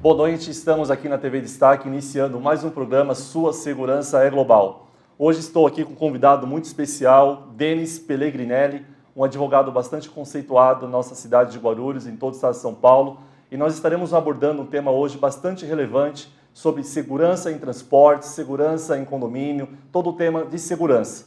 Boa noite, estamos aqui na TV Destaque, iniciando mais um programa Sua Segurança é Global. Hoje estou aqui com um convidado muito especial, Denis Pellegrinelli, um advogado bastante conceituado na nossa cidade de Guarulhos, em todo o estado de São Paulo, e nós estaremos abordando um tema hoje bastante relevante sobre segurança em transporte, segurança em condomínio, todo o tema de segurança.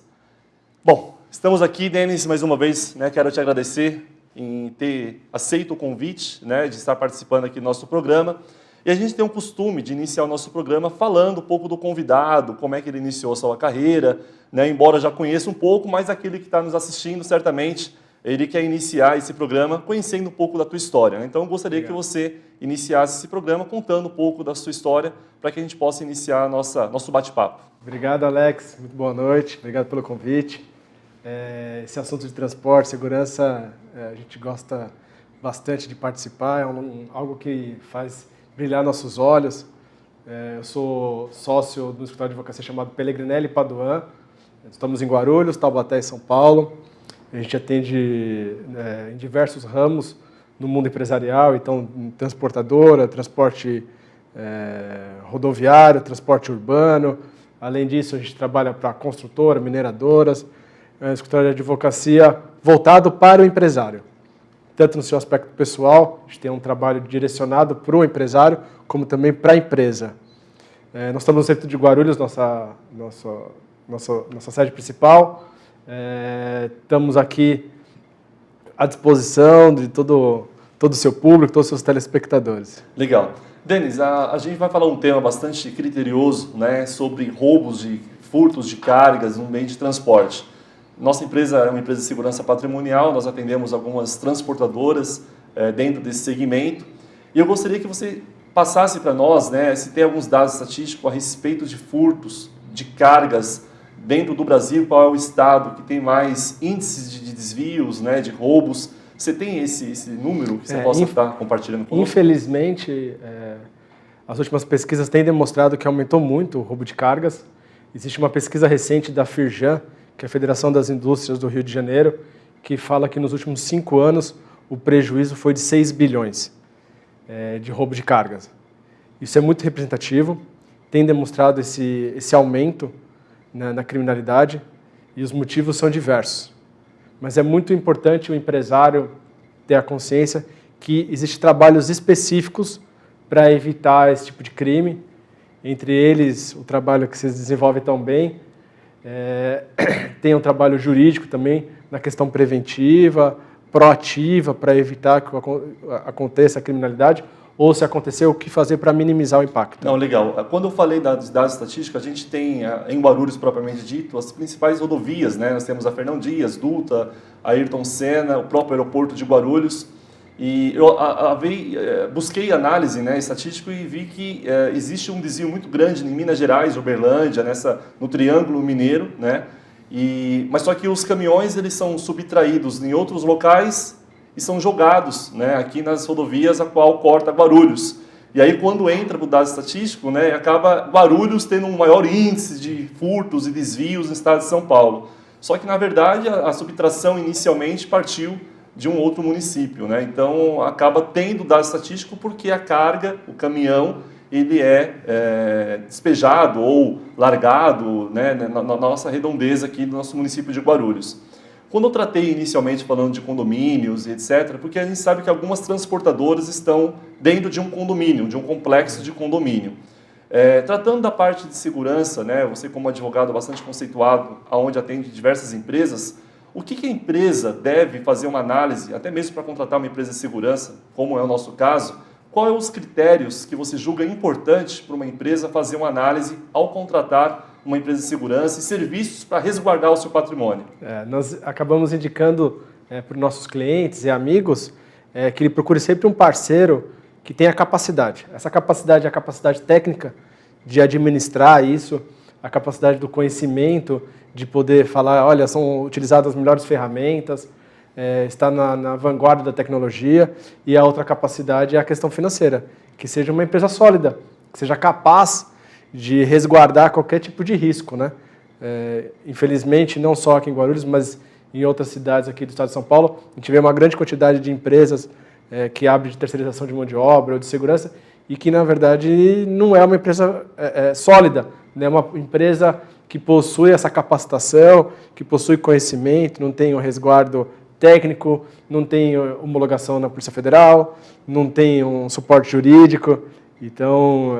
Bom, estamos aqui, Denis, mais uma vez, quero te agradecer em ter aceito o convite, de estar participando aqui do nosso programa. E a gente tem um costume de iniciar o nosso programa falando um pouco do convidado, como é que ele iniciou a sua carreira, embora já conheça um pouco, mas aquele que está nos assistindo, certamente, ele quer iniciar esse programa conhecendo um pouco da tua história. Então, eu gostaria que você iniciasse esse programa contando um pouco da sua história, para que a gente possa iniciar nosso bate-papo. Obrigado, Alex. Muito boa noite. Obrigado pelo convite. Esse assunto de transporte, segurança, a gente gosta bastante de participar, é algo que faz brilhar nossos olhos. Eu sou sócio do escritório de advocacia chamado Pellegrinelli Paduan. Estamos em Guarulhos, Taubaté e São Paulo. A gente atende em diversos ramos no mundo empresarial, então transportadora, transporte rodoviário, transporte urbano. Além disso, a gente trabalha para construtora, mineradoras. É um escritório de advocacia voltado para o empresário. Tanto no seu aspecto pessoal, a gente tem um trabalho direcionado para o empresário, como também para a empresa. Nós estamos no centro de Guarulhos, nossa sede principal. Estamos aqui à disposição de todo o seu público, todos os seus telespectadores. Legal. Denis, a gente vai falar um tema bastante criterioso, sobre roubos e furtos de cargas no meio de transporte. Nossa empresa é uma empresa de segurança patrimonial, nós atendemos algumas transportadoras dentro desse segmento. E eu gostaria que você passasse para nós, se tem alguns dados estatísticos a respeito de furtos de cargas dentro do Brasil, qual é o estado que tem mais índices de desvios, de roubos. Você tem esse número que você possa estar compartilhando conosco? Infelizmente, as últimas pesquisas têm demonstrado que aumentou muito o roubo de cargas. Existe uma pesquisa recente da Firjan, que é a Federação das Indústrias do Rio de Janeiro, que fala que nos últimos 5 anos o prejuízo foi de 6 bilhões de roubo de cargas. Isso é muito representativo, tem demonstrado esse aumento na criminalidade e os motivos são diversos. Mas é muito importante o empresário ter a consciência que existem trabalhos específicos para evitar esse tipo de crime, entre eles o trabalho que vocês desenvolvem tão bem. Tem um trabalho jurídico também na questão preventiva, proativa, para evitar que aconteça a criminalidade, ou se acontecer, o que fazer para minimizar o impacto. Não, legal. Quando eu falei das dados estatísticas, a gente tem, em Guarulhos propriamente dito, as principais rodovias, Nós temos a Fernão Dias, Dutra, Ayrton Senna, o próprio aeroporto de Guarulhos. E eu busquei análise estatística e vi que existe um desvio muito grande em Minas Gerais, Uberlândia, no Triângulo Mineiro, mas só que os caminhões eles são subtraídos em outros locais e são jogados aqui nas rodovias a qual corta Guarulhos. E aí quando entra para o dado estatístico, acaba Guarulhos tendo um maior índice de furtos e desvios no estado de São Paulo. Só que na verdade a subtração inicialmente partiu de um outro município, Então acaba tendo dado estatístico porque a carga, o caminhão, ele é despejado ou largado, na nossa redondeza aqui do nosso município de Guarulhos. Quando eu tratei inicialmente falando de condomínios e etc, porque a gente sabe que algumas transportadoras estão dentro de um condomínio, de um complexo de condomínio. Tratando da parte de segurança, você como advogado bastante conceituado, onde atende diversas empresas, o que a empresa deve fazer uma análise, até mesmo para contratar uma empresa de segurança, como é o nosso caso, quais são os critérios que você julga importante para uma empresa fazer uma análise ao contratar uma empresa de segurança e serviços para resguardar o seu patrimônio? Nós acabamos indicando para os nossos clientes e amigos que ele procure sempre um parceiro que tenha capacidade. Essa capacidade é a capacidade técnica de administrar isso, a capacidade do conhecimento, de poder falar, olha, são utilizadas as melhores ferramentas, está na vanguarda da tecnologia, e a outra capacidade é a questão financeira, que seja uma empresa sólida, que seja capaz de resguardar qualquer tipo de risco, Infelizmente, não só aqui em Guarulhos, mas em outras cidades aqui do estado de São Paulo, a gente vê uma grande quantidade de empresas que abrem de terceirização de mão de obra ou de segurança, e que, na verdade, não é uma empresa sólida, né? É uma empresa que possui essa capacitação, que possui conhecimento, não tem um resguardo técnico, não tem homologação na Polícia Federal, não tem um suporte jurídico. Então,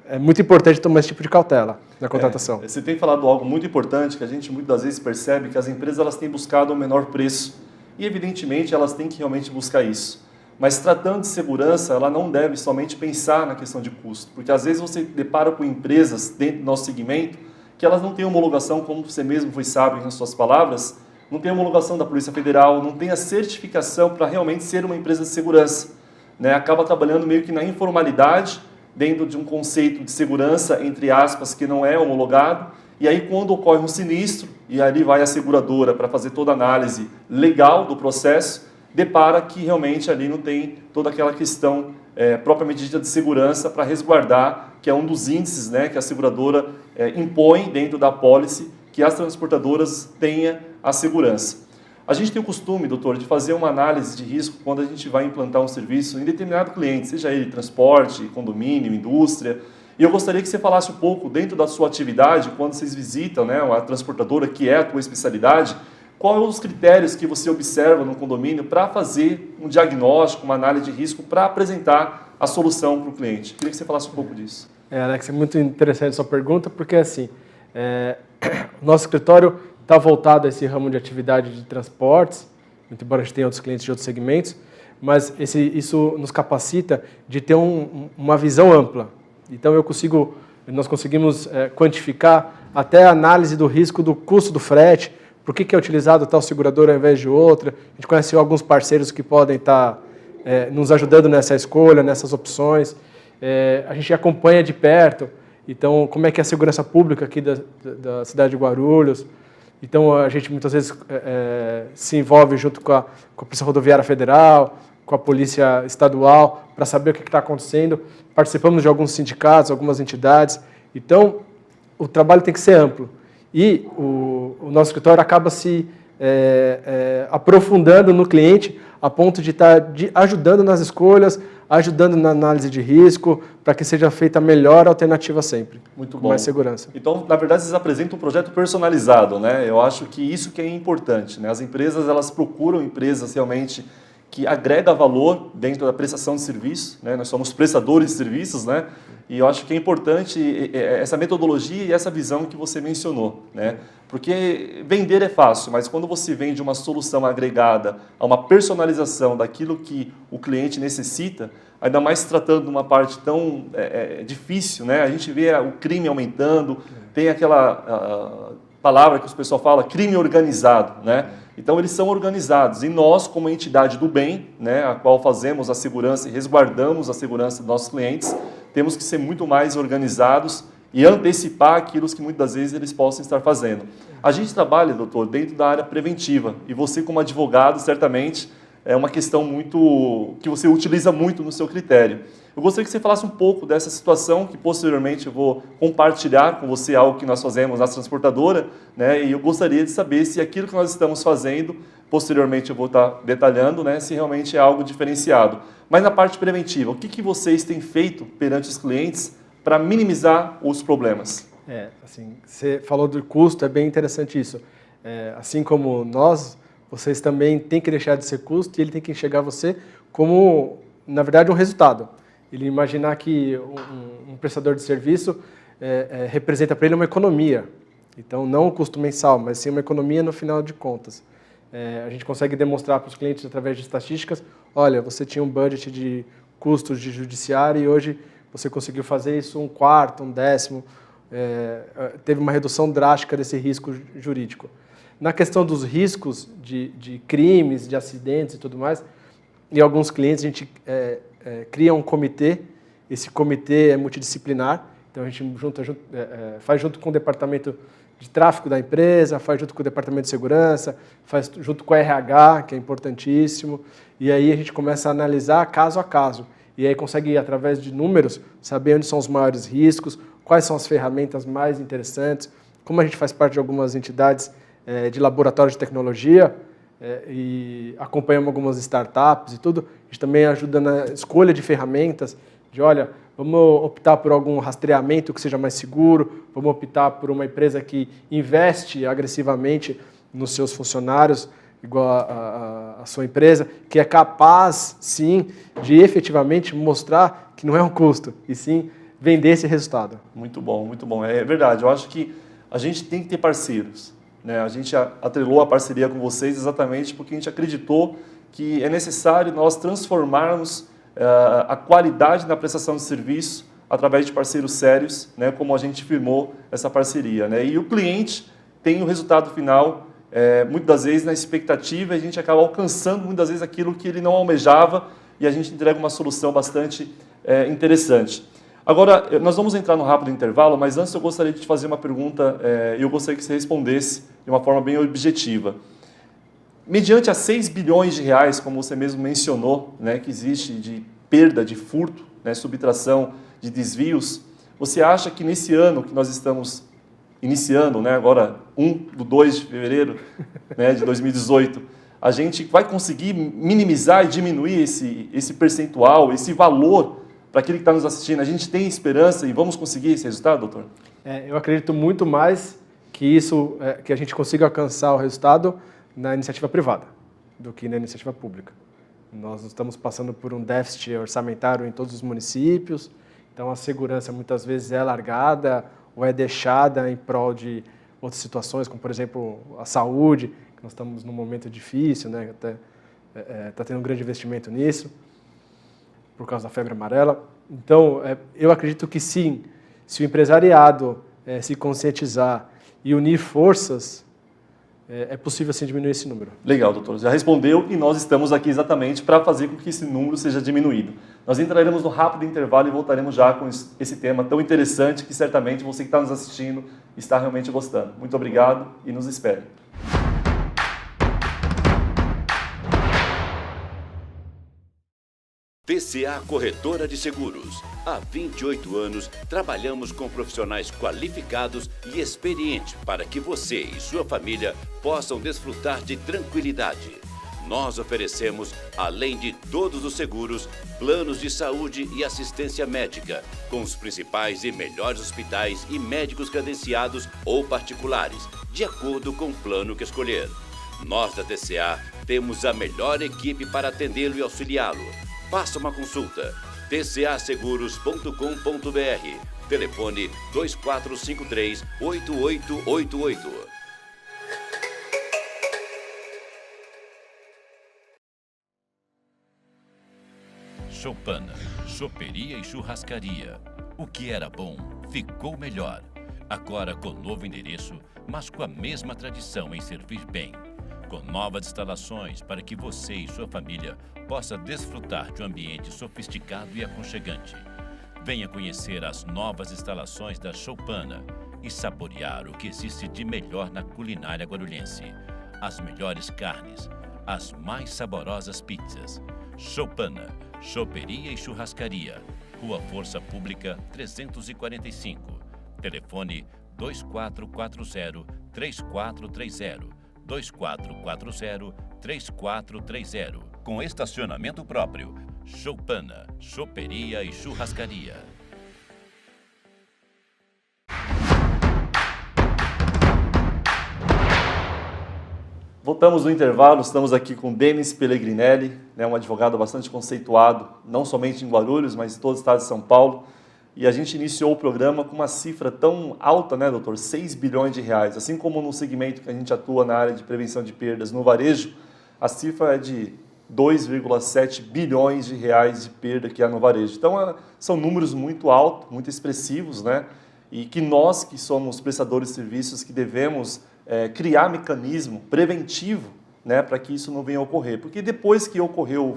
é muito importante tomar esse tipo de cautela na contratação. Você tem falado algo muito importante, que a gente muitas vezes percebe que as empresas elas têm buscado um menor preço. E, evidentemente, elas têm que realmente buscar isso. Mas, tratando de segurança, ela não deve somente pensar na questão de custo. Porque, às vezes, você depara com empresas dentro do nosso segmento que elas não têm homologação, como você mesmo foi sábio nas suas palavras, não tem homologação da Polícia Federal, não tem a certificação para realmente ser uma empresa de segurança. Né? Acaba trabalhando meio que na informalidade, dentro de um conceito de segurança, entre aspas, que não é homologado. E aí, quando ocorre um sinistro, e ali vai a seguradora para fazer toda a análise legal do processo, depara que realmente ali não tem toda aquela questão propriamente dita de segurança para resguardar, que é um dos índices, né, que a seguradora impõe dentro da apólice, que as transportadoras tenham a segurança. A gente tem o costume, doutor, de fazer uma análise de risco quando a gente vai implantar um serviço em determinado cliente, seja ele transporte, condomínio, indústria. E eu gostaria que você falasse um pouco, dentro da sua atividade, quando vocês visitam, né, a transportadora, que é a tua especialidade, quais são os critérios que você observa no condomínio para fazer um diagnóstico, uma análise de risco, para apresentar a solução para o cliente? Queria que você falasse um pouco disso. Alex, é muito interessante a sua pergunta, porque assim, o nosso escritório está voltado a esse ramo de atividade de transportes, muito embora a gente tenha outros clientes de outros segmentos, mas isso nos capacita de ter uma visão ampla. Então nós conseguimos quantificar até a análise do risco do custo do frete, por que é utilizado tal seguradora ao invés de outra. A gente conhece alguns parceiros que podem estar nos ajudando nessa escolha, nessas opções. A gente acompanha de perto, então, como é que é a segurança pública aqui da cidade de Guarulhos. Então, a gente muitas vezes se envolve junto com a Polícia Rodoviária Federal, com a Polícia Estadual, para saber o que está acontecendo. Participamos de alguns sindicatos, algumas entidades. Então, o trabalho tem que ser amplo. E o nosso escritório acaba se aprofundando no cliente a ponto de estar ajudando nas escolhas, ajudando na análise de risco, para que seja feita a melhor alternativa sempre. Muito bom. Com mais segurança. Então, na verdade, vocês apresentam um projeto personalizado, né? Eu acho que isso que é importante, né? As empresas, elas procuram empresas realmente que agrega valor dentro da prestação de serviço, né? Nós somos prestadores de serviços, né? E eu acho que é importante essa metodologia e essa visão que você mencionou, né? Porque vender é fácil, mas quando você vende uma solução agregada a uma personalização daquilo que o cliente necessita, ainda mais tratando de uma parte tão difícil, né? A gente vê o crime aumentando, tem aquela palavra que o pessoal fala, crime organizado, né? Então, eles são organizados e nós, como entidade do bem, né, a qual fazemos a segurança e resguardamos a segurança dos nossos clientes, temos que ser muito mais organizados e antecipar aquilo que muitas vezes eles possam estar fazendo. A gente trabalha, doutor, dentro da área preventiva e você, como advogado, certamente é uma questão que você utiliza muito no seu critério. Eu gostaria que você falasse um pouco dessa situação, que posteriormente eu vou compartilhar com você algo que nós fazemos na transportadora, né? E eu gostaria de saber se aquilo que nós estamos fazendo, posteriormente eu vou estar detalhando, né? Se realmente é algo diferenciado. Mas na parte preventiva, o que vocês têm feito perante os clientes para minimizar os problemas? Assim, você falou do custo, é bem interessante isso. Assim como nós, vocês também têm que deixar de ser custo e ele tem que enxergar você como, na verdade, um resultado. Ele imaginar que um prestador de serviço representa para ele uma economia. Então, não um custo mensal, mas sim uma economia no final de contas. A gente consegue demonstrar para os clientes através de estatísticas, olha, você tinha um budget de custos de judiciário e hoje você conseguiu fazer isso um quarto, um décimo, teve uma redução drástica desse risco jurídico. Na questão dos riscos de crimes, de acidentes e tudo mais, em alguns clientes a gente cria um comitê, esse comitê é multidisciplinar, então a gente faz junto com o departamento de tráfego da empresa, faz junto com o departamento de segurança, faz junto com o RH, que é importantíssimo, e aí a gente começa a analisar caso a caso, e aí consegue, através de números, saber onde são os maiores riscos, quais são as ferramentas mais interessantes, como a gente faz parte de algumas entidades de laboratório de tecnologia, e acompanhamos algumas startups e tudo, a gente também ajuda na escolha de ferramentas, de olha, vamos optar por algum rastreamento que seja mais seguro, vamos optar por uma empresa que investe agressivamente nos seus funcionários, igual a sua empresa, que é capaz, sim, de efetivamente mostrar que não é um custo, e sim vender esse resultado. Muito bom, muito bom. É verdade, eu acho que a gente tem que ter parceiros, né? A gente atrelou a parceria com vocês exatamente porque a gente acreditou que é necessário nós transformarmos a qualidade na prestação de serviço através de parceiros sérios, né? Como a gente firmou essa parceria, né? E o cliente tem o resultado final, muitas das vezes na expectativa, a gente acaba alcançando muitas vezes aquilo que ele não almejava e a gente entrega uma solução bastante interessante. Agora, nós vamos entrar no rápido intervalo, mas antes eu gostaria de te fazer uma pergunta e eu gostaria que você respondesse de uma forma bem objetiva. Mediante a 6 bilhões de reais, como você mesmo mencionou, né, que existe de perda, de furto, né, subtração, de desvios, você acha que nesse ano que nós estamos iniciando, né, agora 2 de fevereiro, né, de 2018, a gente vai conseguir minimizar e diminuir esse percentual, esse valor para aquele que está nos assistindo? A gente tem esperança e vamos conseguir esse resultado, doutor? Eu acredito muito mais que isso, que a gente consiga alcançar o resultado na iniciativa privada do que na iniciativa pública. Nós estamos passando por um déficit orçamentário em todos os municípios, então a segurança muitas vezes é largada ou é deixada em prol de outras situações, como por exemplo a saúde, que nós estamos num momento difícil, né? Até está tendo um grande investimento nisso, por causa da febre amarela. Então, eu acredito que sim, se o empresariado se conscientizar e unir forças, é possível sim diminuir esse número. Legal, doutor. Já respondeu e nós estamos aqui exatamente para fazer com que esse número seja diminuído. Nós entraremos no rápido intervalo e voltaremos já com esse tema tão interessante que certamente você que está nos assistindo está realmente gostando. Muito obrigado e nos espere. TCA Corretora de Seguros. Há 28 anos, trabalhamos com profissionais qualificados e experientes para que você e sua família possam desfrutar de tranquilidade. Nós oferecemos, além de todos os seguros, planos de saúde e assistência médica, com os principais e melhores hospitais e médicos credenciados ou particulares, de acordo com o plano que escolher. Nós da TCA temos a melhor equipe para atendê-lo e auxiliá-lo. Faça uma consulta. tcaseguros.com.br. Telefone 2453-8888. Choupana, choperia e churrascaria. O que era bom ficou melhor. Agora com novo endereço, mas com a mesma tradição em servir bem. Com novas instalações para que você e sua família possa desfrutar de um ambiente sofisticado e aconchegante. Venha conhecer as novas instalações da Choupana e saborear o que existe de melhor na culinária guarulhense. As melhores carnes, as mais saborosas pizzas. Choupana, choperia e churrascaria. Rua Força Pública 345. Telefone 2440-3430. 2440-3430. Com estacionamento próprio. Choupana, choperia e churrascaria. Voltamos no intervalo, estamos aqui com Denis Pellegrinelli, né, um advogado bastante conceituado, não somente em Guarulhos, mas em todo o estado de São Paulo. E a gente iniciou o programa com uma cifra tão alta, né, doutor? 6 bilhões de reais. Assim como no segmento que a gente atua na área de prevenção de perdas no varejo, a cifra é de 2,7 bilhões de reais de perda que há no varejo. Então, são números muito altos, muito expressivos, né? E que nós, que somos prestadores de serviços, que devemos criar mecanismo preventivo, né, para que isso não venha a ocorrer. Porque depois que ocorreu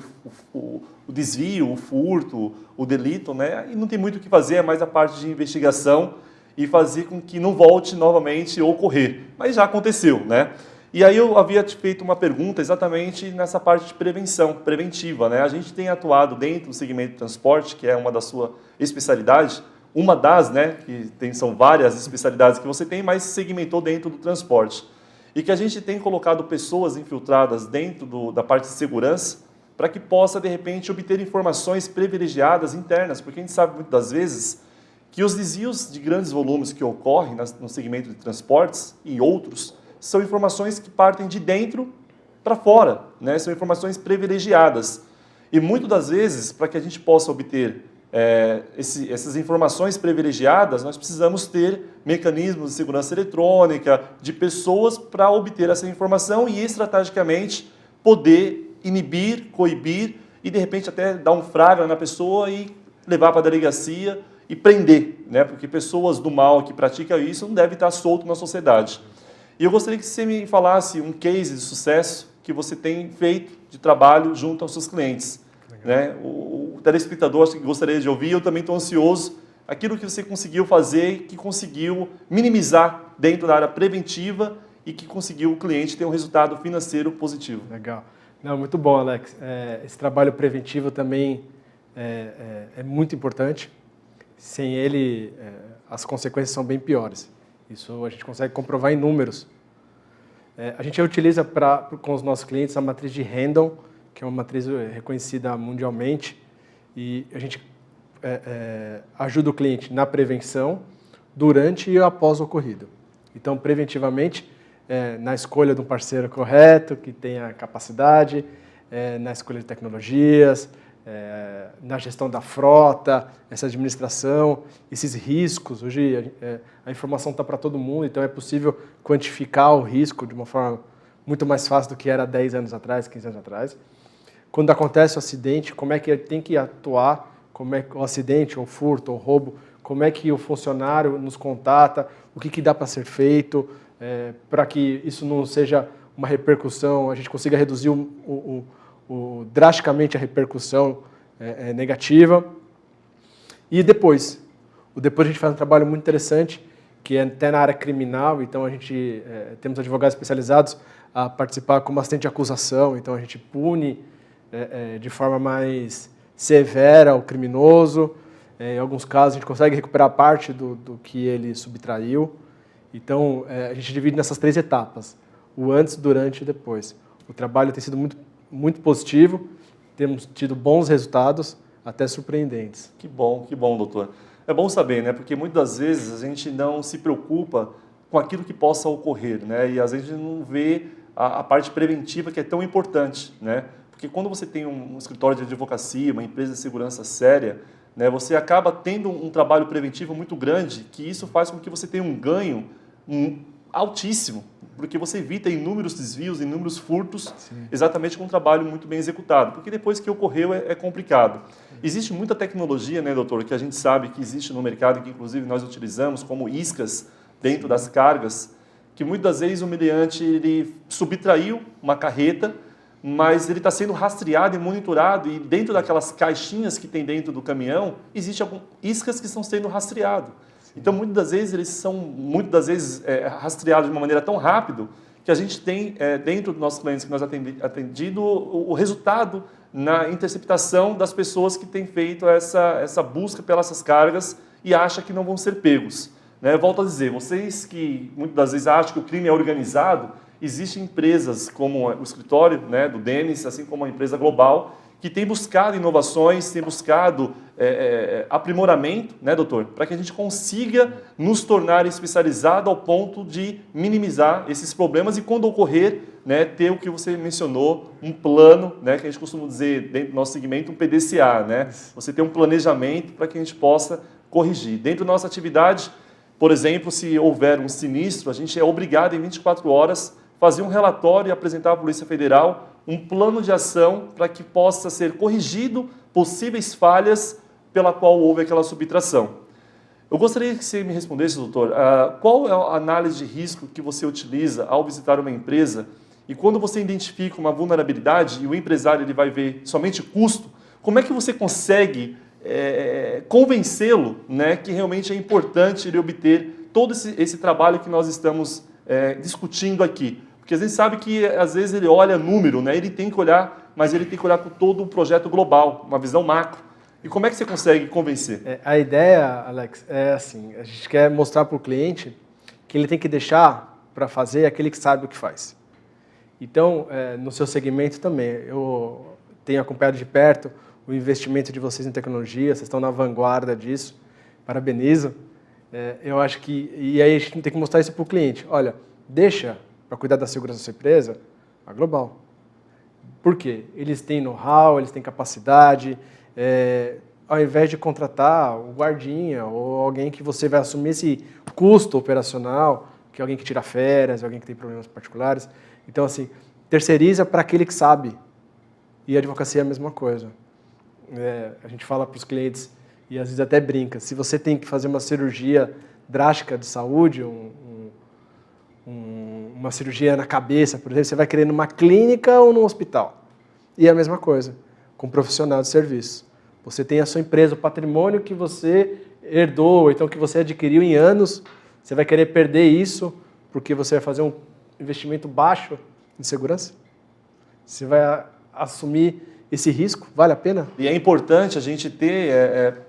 o desvio, o furto, o delito, né, e não tem muito o que fazer, é mais a parte de investigação e fazer com que não volte novamente a ocorrer. Mas já aconteceu, né? E aí eu havia te feito uma pergunta exatamente nessa parte de prevenção, preventiva, né? A gente tem atuado dentro do segmento de transporte, que é uma da sua especialidade, uma das, né, são várias especialidades que você tem, mas segmentou dentro do transporte. E que a gente tem colocado pessoas infiltradas dentro da parte de segurança para que possa, de repente, obter informações privilegiadas internas, porque a gente sabe muitas das vezes que os desvios de grandes volumes que ocorrem no segmento de transportes e outros são informações que partem de dentro para fora, né? São informações privilegiadas. E muitas das vezes, para que a gente possa obter essas informações privilegiadas, nós precisamos ter mecanismos de segurança eletrônica, de pessoas para obter essa informação e, estrategicamente, poder inibir, coibir e, de repente, até dar um flagra na pessoa e levar para a delegacia e prender, né? Porque pessoas do mal que praticam isso não devem estar soltas na sociedade. E eu gostaria que você me falasse um case de sucesso que você tem feito de trabalho junto aos seus clientes. Né? O telespectador acho que gostaria de ouvir, eu também estou ansioso, aquilo que você conseguiu fazer, que conseguiu minimizar dentro da área preventiva e que conseguiu o cliente ter um resultado financeiro positivo. Legal. Não, muito bom, Alex. Esse trabalho preventivo também é muito importante. Sem ele, as consequências são bem piores. Isso a gente consegue comprovar em números. A gente utiliza com os nossos clientes a matriz de Hendon, que é uma matriz reconhecida mundialmente, e a gente ajuda o cliente na prevenção, durante e após o ocorrido. Então, preventivamente, na escolha de um parceiro correto, que tenha capacidade, na escolha de tecnologias, na gestão da frota, essa administração, esses riscos. Hoje a informação está para todo mundo, então é possível quantificar o risco de uma forma muito mais fácil do que era 10 anos atrás, 15 anos atrás. Quando acontece o acidente, como é que ele tem que atuar, como é que o acidente, ou furto, ou roubo, como é que o funcionário nos contata, o que dá para ser feito, para que isso não seja uma repercussão, a gente consiga reduzir drasticamente a repercussão negativa. E depois a gente faz um trabalho muito interessante, que é até na área criminal, então a gente temos advogados especializados a participar como assistente de acusação, então a gente pune de forma mais severa o criminoso. Em alguns casos a gente consegue recuperar parte do que ele subtraiu. Então a gente divide nessas 3 etapas, o antes, durante e depois. O trabalho tem sido muito positivo, temos tido bons resultados, até surpreendentes. Que bom, doutor. É bom saber, né? Porque muitas das vezes a gente não se preocupa com aquilo que possa ocorrer, né? E às vezes a gente não vê a parte preventiva que é tão importante, né? Porque quando você tem um escritório de advocacia, uma empresa de segurança séria, né, você acaba tendo um trabalho preventivo muito grande, que isso faz com que você tenha um ganho altíssimo, porque você evita inúmeros desvios, inúmeros furtos, sim, exatamente com um trabalho muito bem executado, porque depois que ocorreu é complicado. Sim. Existe muita tecnologia, né, doutor, que a gente sabe que existe no mercado, que inclusive nós utilizamos, como iscas dentro, sim, das cargas, que muitas vezes o meliante ele subtraiu uma carreta, mas ele está sendo rastreado e monitorado, e dentro daquelas caixinhas que tem dentro do caminhão, existem iscas que estão sendo rastreadas. Então, muitas das vezes, eles são rastreados de uma maneira tão rápida que a gente tem, dentro dos nossos clientes que nós atendido, o resultado na interceptação das pessoas que têm feito essa busca pelas cargas e acham que não vão ser pegos. Né? Volto a dizer, vocês que muitas das vezes acham que o crime é organizado, existem empresas como o escritório, né, do Denis, assim como a empresa global, que tem buscado inovações, tem buscado aprimoramento, né, doutor, para que a gente consiga nos tornar especializado ao ponto de minimizar esses problemas e, quando ocorrer, né, ter o que você mencionou, um plano, né, que a gente costuma dizer dentro do nosso segmento, um PDCA, né? Você tem um planejamento para que a gente possa corrigir. Dentro da nossa atividade, por exemplo, se houver um sinistro, a gente é obrigado em 24 horas fazer um relatório e apresentar à Polícia Federal um plano de ação para que possa ser corrigido possíveis falhas pela qual houve aquela subtração. Eu gostaria que você me respondesse, doutor, qual é a análise de risco que você utiliza ao visitar uma empresa e quando você identifica uma vulnerabilidade e o empresário ele vai ver somente custo, como é que você consegue convencê-lo, né, que realmente é importante ele obter todo esse trabalho que nós estamos discutindo aqui? Porque a gente sabe que, às vezes, ele olha número, né? Ele tem que olhar, mas ele tem que olhar com todo o projeto global, uma visão macro. E como é que você consegue convencer? A ideia, Alex, é assim, a gente quer mostrar para o cliente que ele tem que deixar para fazer aquele que sabe o que faz. Então, no seu segmento também, eu tenho acompanhado de perto o investimento de vocês em tecnologia, vocês estão na vanguarda disso, parabenizo. Eu acho que, e aí a gente tem que mostrar isso para o cliente, olha, deixa para cuidar da segurança da sua empresa a Global. Por quê? Eles têm know-how, eles têm capacidade, ao invés de contratar o guardinha ou alguém que você vai assumir esse custo operacional, que é alguém que tira férias, alguém que tem problemas particulares. Então, assim, terceiriza para aquele que sabe. E a advocacia é a mesma coisa. A gente fala para os clientes, e às vezes até brinca, se você tem que fazer uma cirurgia drástica de saúde, uma cirurgia na cabeça, por exemplo, você vai querer numa clínica ou num hospital. E é a mesma coisa, com um profissional de serviço. Você tem a sua empresa, o patrimônio que você herdou, então que você adquiriu em anos, você vai querer perder isso porque você vai fazer um investimento baixo em segurança? Você vai assumir esse risco? Vale a pena? E é importante a gente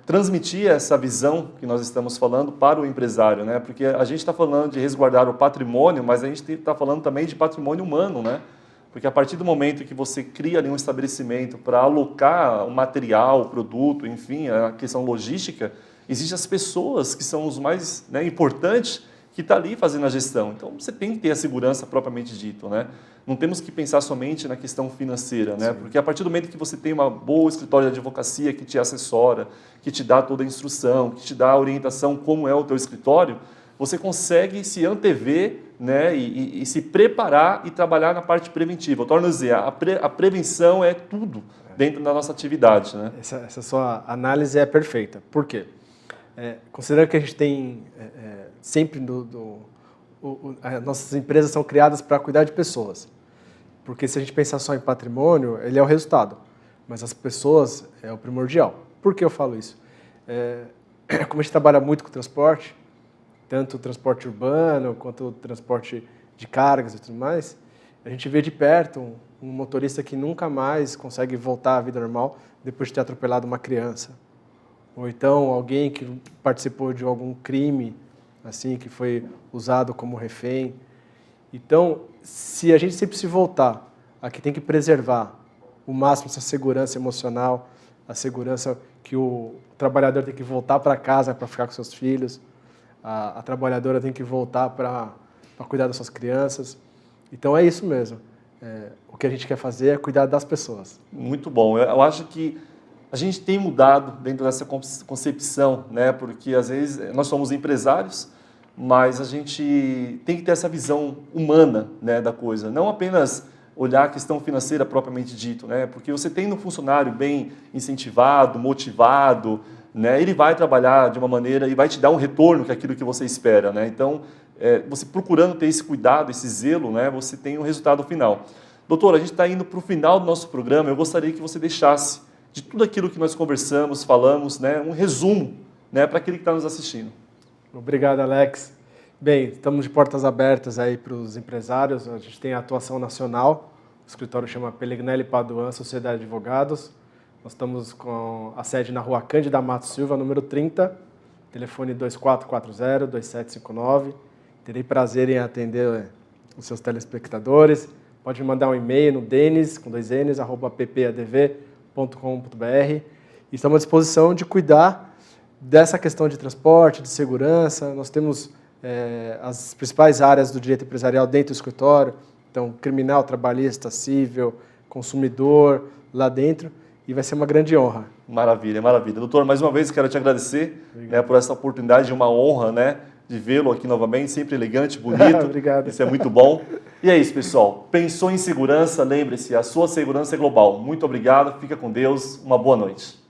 transmitir essa visão que nós estamos falando para o empresário, né? Porque a gente está falando de resguardar o patrimônio, mas a gente está falando também de patrimônio humano, né? Porque a partir do momento que você cria ali um estabelecimento para alocar o material, o produto, enfim, a questão logística, existem as pessoas que são os mais, né, importantes que estão ali fazendo a gestão. Então, você tem que ter a segurança propriamente dito, né? Não temos que pensar somente na questão financeira, né? Porque a partir do momento que você tem uma boa escritório de advocacia que te assessora, que te dá toda a instrução, que te dá a orientação como é o teu escritório, você consegue se antever, né, e se preparar e trabalhar na parte preventiva. Eu torno a dizer, a prevenção é tudo dentro da nossa atividade, né? Essa sua análise é perfeita. Por quê? Considerando que a gente tem sempre as nossas empresas são criadas para cuidar de pessoas. Porque se a gente pensar só em patrimônio, ele é o resultado. Mas as pessoas é o primordial. Por que eu falo isso? Como a gente trabalha muito com transporte, tanto o transporte urbano quanto o transporte de cargas e tudo mais, a gente vê de perto um motorista que nunca mais consegue voltar à vida normal depois de ter atropelado uma criança. Ou então alguém que participou de algum crime, assim, que foi usado como refém. Então, se a gente sempre se voltar a que tem que preservar o máximo essa segurança emocional, a segurança que o trabalhador tem que voltar para casa para ficar com seus filhos, a trabalhadora tem que voltar para cuidar das suas crianças. Então é isso mesmo. O que a gente quer fazer é cuidar das pessoas. Muito bom. Eu acho que a gente tem mudado dentro dessa concepção, né? Porque às vezes nós somos empresários, mas a gente tem que ter essa visão humana, né, da coisa. Não apenas olhar a questão financeira propriamente dito, né? Porque você tem um funcionário bem incentivado, motivado, né, ele vai trabalhar de uma maneira e vai te dar um retorno que é aquilo que você espera, né? Então, você procurando ter esse cuidado, esse zelo, né, você tem um resultado final. Doutor, a gente está indo para o final do nosso programa. Eu gostaria que você deixasse de tudo aquilo que nós conversamos, falamos, né, um resumo, né, para aquele que está nos assistindo. Obrigado, Alex. Bem, estamos de portas abertas aí para os empresários. A gente tem a atuação nacional. O escritório chama Pellegnelli Paduan Sociedade de Advogados. Nós estamos com a sede na Rua Cândida Matos Silva, número 30, telefone 2440-2759. Terei prazer em atender os seus telespectadores. Pode me mandar um e-mail no denis, com 2 N's, @ppadv.com.br. E estamos à disposição de cuidar dessa questão de transporte, de segurança. Nós temos as principais áreas do direito empresarial dentro do escritório, então criminal, trabalhista, civil, consumidor, lá dentro. E vai ser uma grande honra. Maravilha, maravilha. Doutor, mais uma vez quero te agradecer, né, por essa oportunidade, uma honra, né, de vê-lo aqui novamente, sempre elegante, bonito. Obrigado. Isso é muito bom. E é isso, pessoal. Pensou em segurança? Lembre-se, a sua segurança é global. Muito obrigado, fica com Deus, uma boa noite.